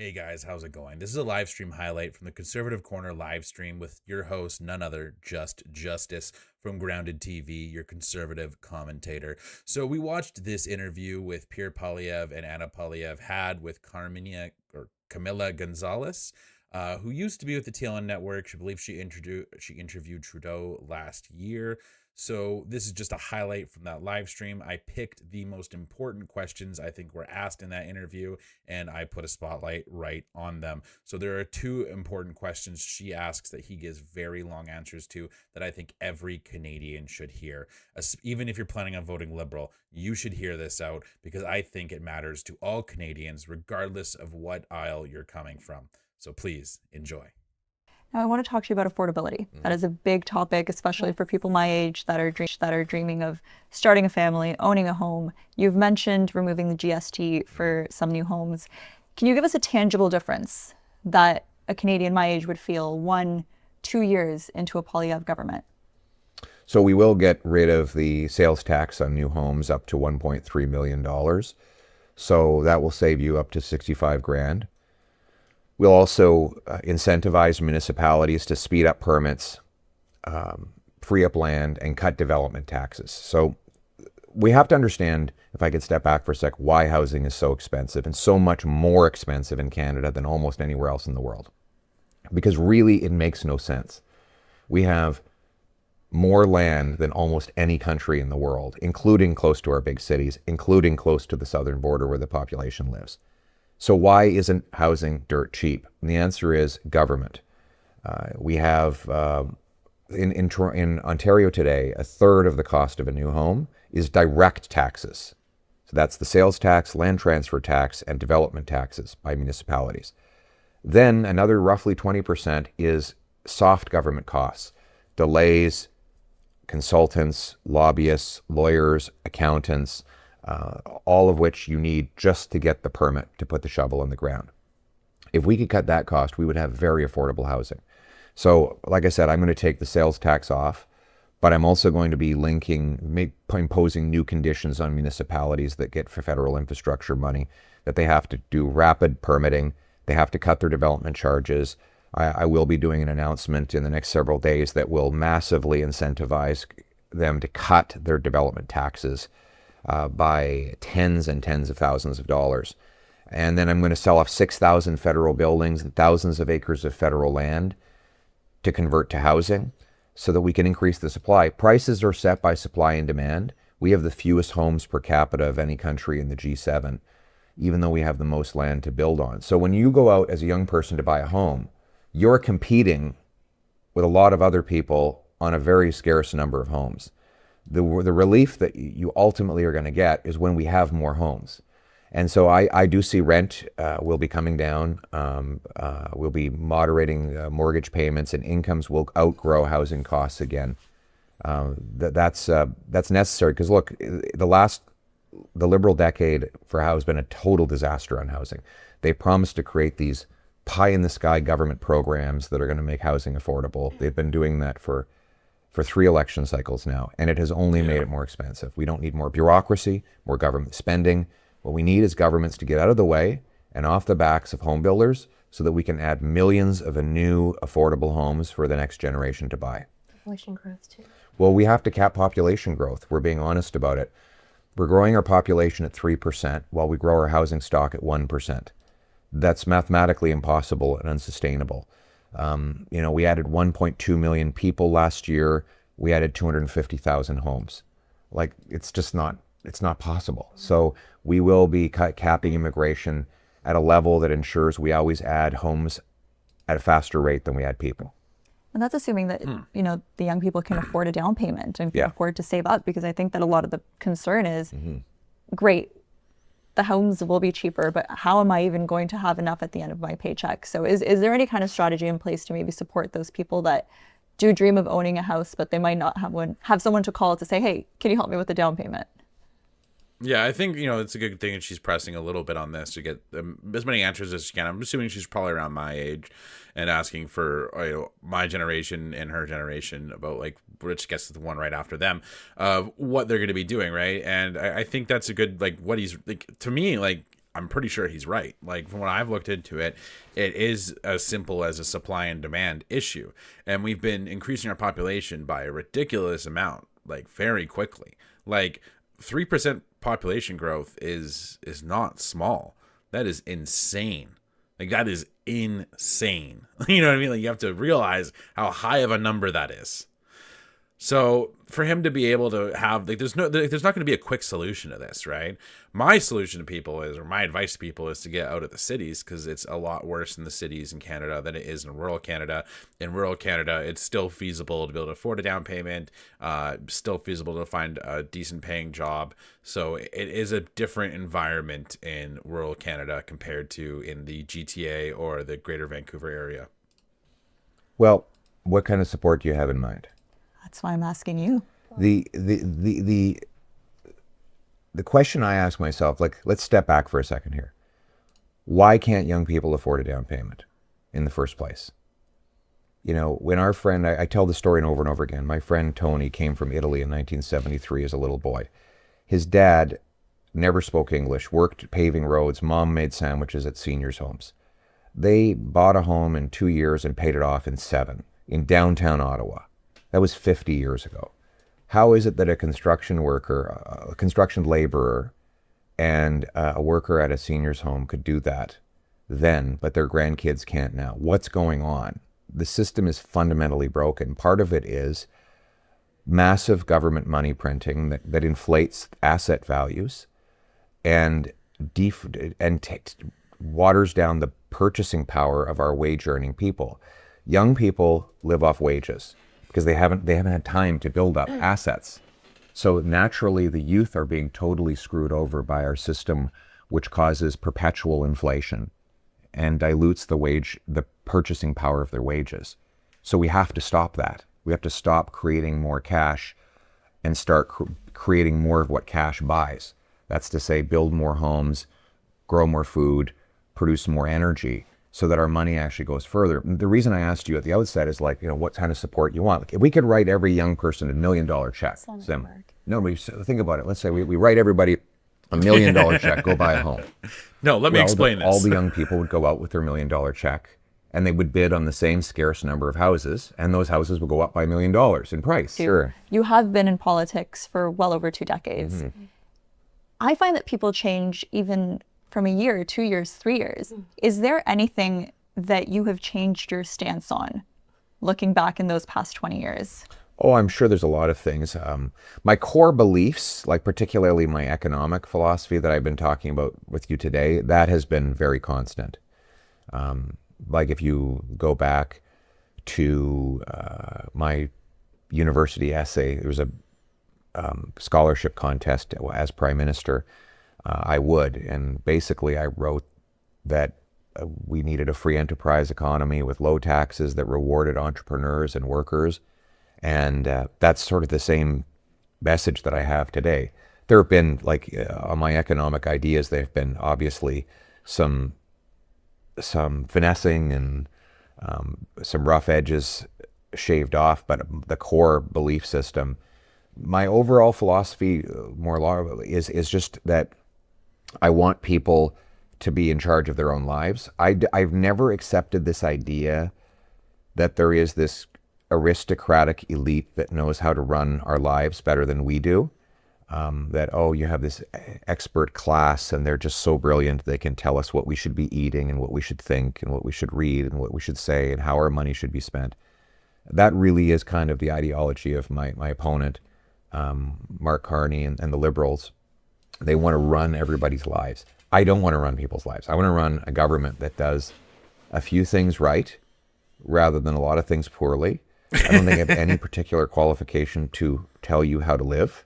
Hey guys, how's it going? This is a live stream highlight from the Conservative Corner live stream with your host, none other, just Justice from Grounded TV, your conservative commentator. So we watched this interview with Pierre Poilievre and Anna Poilievre had with Carmila Gonzalez, who used to be with the TLN network. She believes she interviewed Trudeau last year. So this is just a highlight from that live stream. I picked the most important questions I think were asked in that interview, and I put a spotlight right on them. So there are two important questions she asks that he gives very long answers to that I think every Canadian should hear. Even if you're planning on voting Liberal, you should hear this out because I think it matters to all Canadians, regardless of what aisle you're coming from. So please enjoy. Now, I want to talk to you about affordability. That is a big topic, especially for people my age that are dreaming of starting a family, owning a home. You've mentioned removing the GST for some new homes. Can you give us a tangible difference that a Canadian my age would feel 1-2 years into a Poilievre government? So we will get rid of the sales tax on new homes up to $1.3 million. So that will save you up to 65 grand. We'll also incentivize municipalities to speed up permits, free up land, and cut development taxes. So we have to understand, if I could step back for a sec, why housing is so expensive and so much more expensive in Canada than almost anywhere else in the world. Because really, it makes no sense. We have more land than almost any country in the world, including close to our big cities, including close to the southern border where the population lives. So why isn't housing dirt cheap? And the answer is government. We have, in Ontario today, a third of the cost of a new home is direct taxes. So that's the sales tax, land transfer tax, and development taxes by municipalities. Then another roughly 20% is soft government costs, delays, consultants, lobbyists, lawyers, accountants, all of which you need just to get the permit to put the shovel in the ground. If we could cut that cost, we would have very affordable housing. So, like I said, I'm going to take the sales tax off, but I'm also going to be imposing new conditions on municipalities that get federal infrastructure money, that they have to do rapid permitting, they have to cut their development charges. I will be doing an announcement in the next several days that will massively incentivize them to cut their development taxes by tens and tens of thousands of dollars. And then I'm going to sell off 6,000 federal buildings and thousands of acres of federal land to convert to housing so that we can increase the supply. Prices are set by supply and demand. We have the fewest homes per capita of any country in the G7, even though we have the most land to build on. So when you go out as a young person to buy a home, you're competing with a lot of other people on a very scarce number of homes. The relief that you ultimately are going to get is when we have more homes. And so I do see rent will be coming down. We'll be moderating mortgage payments, and incomes will outgrow housing costs again. That's necessary because, look, the Liberal decade for how has been a total disaster on housing. They promised to create these pie-in-the-sky government programs that are going to make housing affordable. They've been doing that for 3 election cycles now, and it has only made it more expensive. We don't need more bureaucracy, more government spending. What we need is governments to get out of the way and off the backs of home builders so that we can add millions of new affordable homes for the next generation to buy. Population growth too. Well, we have to cap population growth. We're being honest about it. We're growing our population at 3% while we grow our housing stock at 1%. That's mathematically impossible and unsustainable. We added 1.2 million people last year. We added 250,000 homes. Like, it's not possible. So we will be capping immigration at a level that ensures we always add homes at a faster rate than we add people. And that's assuming that, the young people can afford a down payment and can afford to save up, because I think that a lot of the concern is, great, the homes will be cheaper, but how am I even going to have enough at the end of my paycheck? So is there any kind of strategy in place to maybe support those people that do dream of owning a house, but they might not have someone to call to say, hey, can you help me with the down payment? Yeah, I think, it's a good thing that she's pressing a little bit on this to get as many answers as she can. I'm assuming she's probably around my age and asking for my generation and her generation about, like, which gets the one right after them, what they're going to be doing, right? And I think that's a good, like, what he's, like, to me, like, I'm pretty sure he's right. Like, from what I've looked into it, it is as simple as a supply and demand issue. And we've been increasing our population by a ridiculous amount, like very quickly. Like 3% population growth is not small. That is insane. Like, that is insane. You know what I mean? Like, you have to realize how high of a number that is. So for him to be able to have, like, there's not going to be a quick solution to this, right? My solution to people is, or my advice to people is to get out of the cities, because it's a lot worse in the cities in Canada than it is in rural Canada. In rural Canada, it's still feasible to be able to afford a down payment, still feasible to find a decent paying job. So it is a different environment in rural Canada compared to in the GTA or the Greater Vancouver area. Well, what kind of support do you have in mind? That's why I'm asking you. The question I ask myself, like, let's step back for a second here. Why can't young people afford a down payment in the first place? You know, when our friend, I tell the story over and over again, my friend Tony came from Italy in 1973 as a little boy. His dad never spoke English, worked paving roads, mom made sandwiches at seniors' homes. They bought a home in 2 years and paid it off in 7 in downtown Ottawa. That was 50 years ago. How is it that a construction worker, a construction laborer, and a worker at a senior's home could do that then, but their grandkids can't now? What's going on? The system is fundamentally broken. Part of it is massive government money printing that inflates asset values and waters down the purchasing power of our wage-earning people. Young people live off wages, because they haven't had time to build up assets. So naturally, the youth are being totally screwed over by our system, which causes perpetual inflation and dilutes the purchasing power of their wages. So we have to stop that. We have to stop creating more cash and start creating more of what cash buys. That's to say, build more homes, grow more food, produce more energy, so that our money actually goes further. The reason I asked you at the outset is, like, you know, what kind of support you want. Like, if we could write every young person $1 million check, think about it. Let's say we write everybody $1 million check, go buy a home. No, let me explain this. All the young people would go out with their $1 million check, and they would bid on the same scarce number of houses, and those houses would go up by $1 million in price. Sure. You have been in politics for well over 2 decades. Mm-hmm. I find that people change even from a year, 2 years, 3 years. Is there anything that you have changed your stance on, looking back in those past 20 years? Oh, I'm sure there's a lot of things. My core beliefs, like particularly my economic philosophy that I've been talking about with you today, that has been very constant. Like, if you go back to my university essay, there was a scholarship contest as Prime Minister. I would. And basically, I wrote that we needed a free enterprise economy with low taxes that rewarded entrepreneurs and workers. And that's sort of the same message that I have today. There have been, like, on my economic ideas, there have been obviously some finessing and some rough edges shaved off, but the core belief system, my overall philosophy is just that I want people to be in charge of their own lives. I've never accepted this idea that there is this aristocratic elite that knows how to run our lives better than we do. That, oh, you have this expert class and they're just so brilliant, they can tell us what we should be eating and what we should think and what we should read and what we should say and how our money should be spent. That really is kind of the ideology of my opponent, Mark Carney and the Liberals. They want to run everybody's lives. I don't want to run people's lives. I want to run a government that does a few things right rather than a lot of things poorly. I don't think I have any particular qualification to tell you how to live.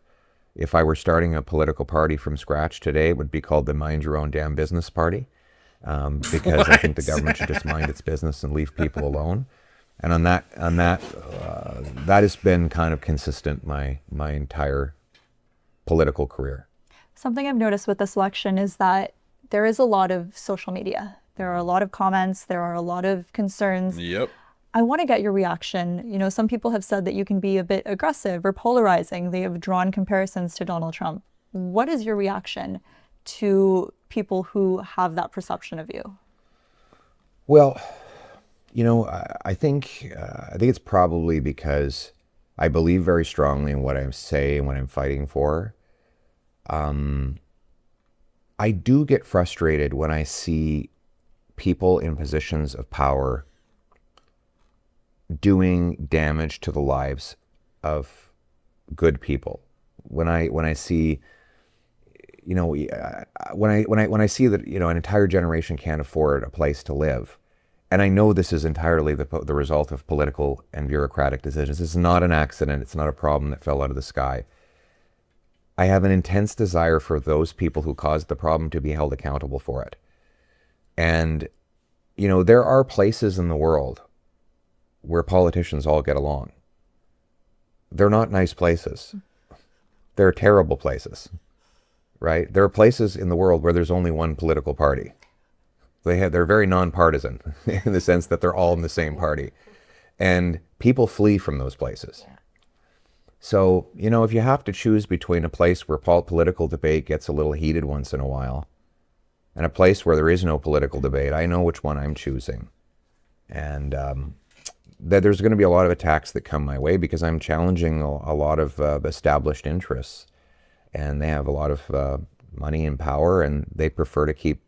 If I were starting a political party from scratch today, it would be called the Mind Your Own Damn Business Party, because I think the government should just mind its business and leave people alone. And on that that has been kind of consistent my entire political career. Something I've noticed with this election is that there is a lot of social media. There are a lot of comments. There are a lot of concerns. Yep. I want to get your reaction. You know, some people have said that you can be a bit aggressive or polarizing. They have drawn comparisons to Donald Trump. What is your reaction to people who have that perception of you? Well, I think it's probably because I believe very strongly in what I say and what I'm fighting for. I do get frustrated when I see people in positions of power doing damage to the lives of good people. When I see, when I see that an entire generation can't afford a place to live, and I know this is entirely the result of political and bureaucratic decisions. This is not an accident. It's not a problem that fell out of the sky. I have an intense desire for those people who caused the problem to be held accountable for it. And, there are places in the world where politicians all get along. They're not nice places. They're terrible places, right? There are places in the world where there's only one political party. They're very nonpartisan in the sense that they're all in the same party. And people flee from those places. So, if you have to choose between a place where political debate gets a little heated once in a while and a place where there is no political debate, I know which one I'm choosing. And that there's going to be a lot of attacks that come my way because I'm challenging a lot of established interests. And they have a lot of money and power, and they prefer to keep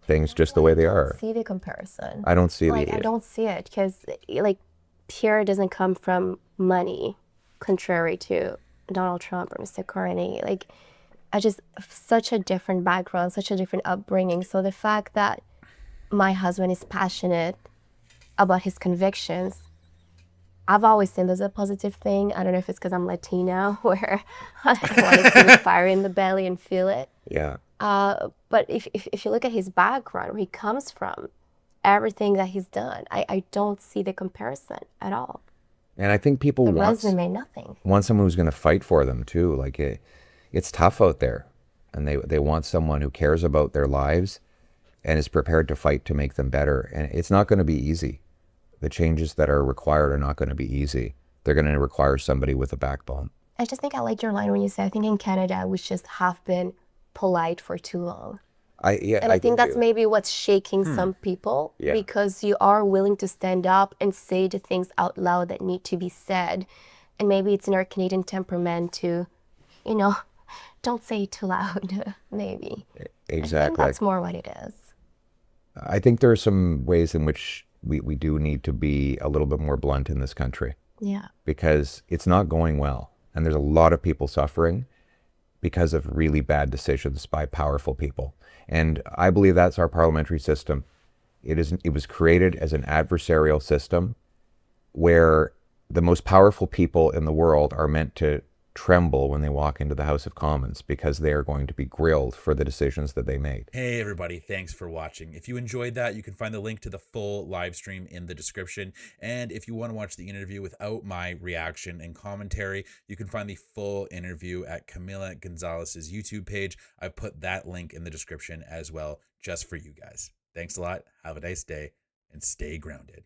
things just the way they are. I don't see the comparison. I don't see I don't see it because, Pierre doesn't come from money, contrary to Donald Trump or Mr. Carney. Such a different background, such a different upbringing. So the fact that my husband is passionate about his convictions, I've always seen this as a positive thing. I don't know if it's because I'm Latina, where I want to see the fire in the belly and feel it. Yeah. But if you look at his background, where he comes from, everything that he's done, I don't see the comparison at all. And I think people want someone who's going to fight for them too. It's tough out there, and they want someone who cares about their lives and is prepared to fight to make them better. And it's not going to be easy. The changes that are required are not going to be easy. They're going to require somebody with a backbone. I just think I liked your line when you said, I think in Canada we just have been polite for too long. I think that's maybe what's shaking some people, because you are willing to stand up and say the things out loud that need to be said. And maybe it's in our Canadian temperament to, don't say it too loud, maybe. Exactly. I think that's more what it is. I think there are some ways in which we do need to be a little bit more blunt in this country. Yeah. Because it's not going well. And there's a lot of people suffering because of really bad decisions by powerful people. And I believe that's our parliamentary system. It was created as an adversarial system where the most powerful people in the world are meant to tremble when they walk into the House of Commons because they are going to be grilled for the decisions that they made. Hey everybody, thanks for watching. If you enjoyed that, you can find the link to the full live stream in the description. And if you want to watch the interview without my reaction and commentary, you can find the full interview at Carmila Gonzalez's YouTube page. I've put that link in the description as well, just for you guys. Thanks a lot. Have a nice day and stay grounded.